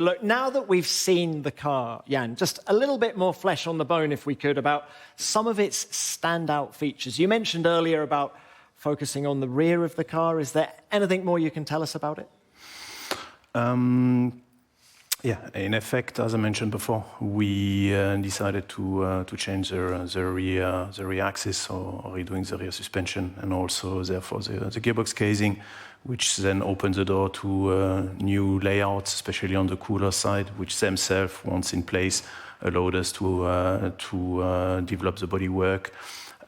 Look, now that we've seen the car, Jan, just a little bit more flesh on the bone, if we could, about some of its standout features. You mentioned earlier about focusing on the rear of the car. Is there anything more you can tell us about it? Yeah, in effect, as I mentioned before, we decided to change the rear axis, or redoing the rear suspension, and also therefore the gearbox casing, which then opened the door to new layouts, especially on the cooler side, which themselves, once in place, allowed us to develop the bodywork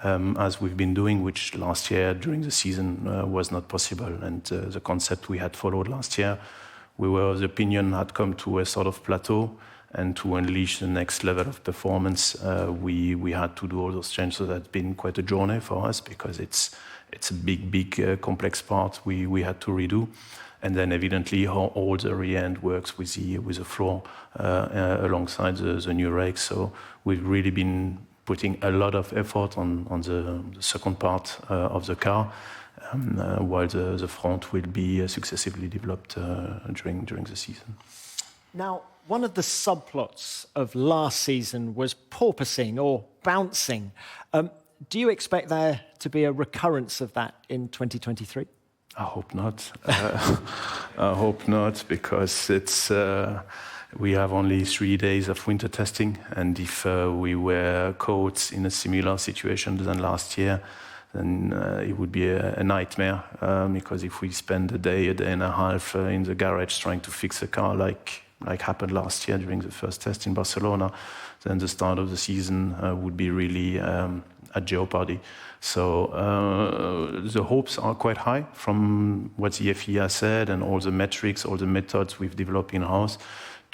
as we've been doing, which last year during the season was not possible. And the concept we had followed last year, we were of the opinion had come to a sort of plateau, and to unleash the next level of performance, we had to do all those changes. So that's been quite a journey for us, because it's a big complex part we had to redo. And then evidently how all the rear end works with the floor alongside the new rakes. So we've really been putting a lot of effort on the second part of the car, while the front will be successively developed during the season. Now, one of the subplots of last season was porpoising or bouncing. Do you expect there to be a recurrence of that in 2023? I hope not. I hope not, because we have only 3 days of winter testing, and if we were caught in a similar situation than last year, then it would be a nightmare, because if we spend a day and a half in the garage trying to fix a car like happened last year during the first test in Barcelona, then the start of the season would be really at jeopardy. So the hopes are quite high from what the FIA said, and all the metrics, all the methods we've developed in-house,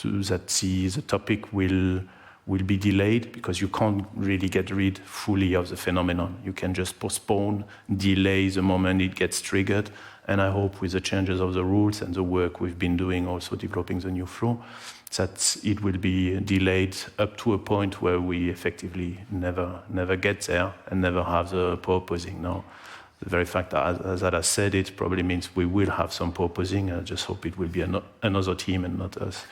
that the topic will be delayed, because you can't really get rid fully of the phenomenon. You can just postpone, delay the moment it gets triggered. And I hope with the changes of the rules and the work we've been doing, also developing the new flow, that it will be delayed up to a point where we effectively never get there and never have the porpoising. Now, the very fact that I said it probably means we will have some porpoising. I just hope it will be another team and not us.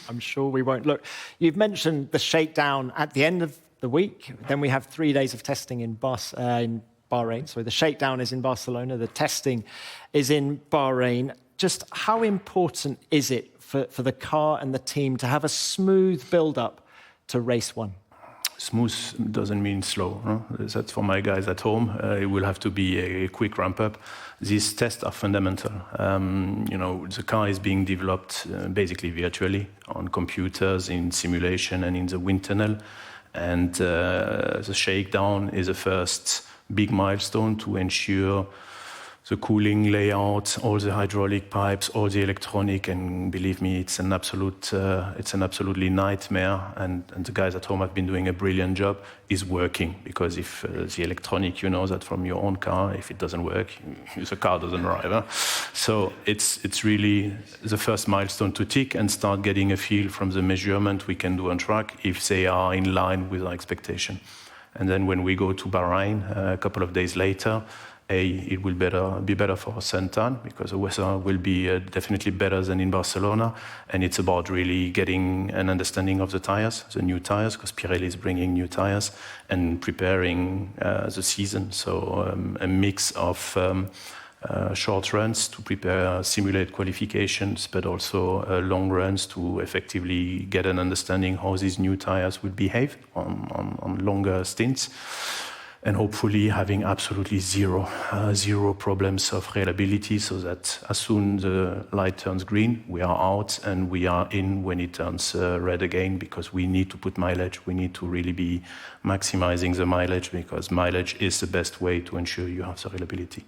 I'm sure we won't. Look, you've mentioned the shakedown at the end of the week. Then we have 3 days of testing in Bahrain. So the shakedown is in Barcelona. The testing is in Bahrain. Just how important is it for the car and the team to have a smooth build-up to race one? Smooth doesn't mean slow. Huh? That's for my guys at home. It will have to be a quick ramp-up. These tests are fundamental. The car is being developed basically virtually on computers, in simulation and in the wind tunnel. And the shakedown is the first big milestone to ensure the cooling layout, all the hydraulic pipes, all the electronic, and believe me, it's an absolutely nightmare. And the guys at home have been doing a brilliant job. Is working, because if the electronic, you know that from your own car, if it doesn't work, the car doesn't drive. Huh? So it's really the first milestone to tick and start getting a feel from the measurement we can do on track if they are in line with our expectation. And then when we go to Bahrain a couple of days later, it will be better for Santan, because the weather will be definitely better than in Barcelona. And it's about really getting an understanding of the new tires, because Pirelli is bringing new tires, and preparing the season. So a mix of short runs to prepare, simulate qualifications, but also long runs to effectively get an understanding how these new tires will behave on longer stints. And hopefully having absolutely zero problems of reliability, so that as soon the light turns green, we are out and we are in when it turns red again, because we need to put mileage. We need to really be maximizing the mileage, because mileage is the best way to ensure you have the reliability.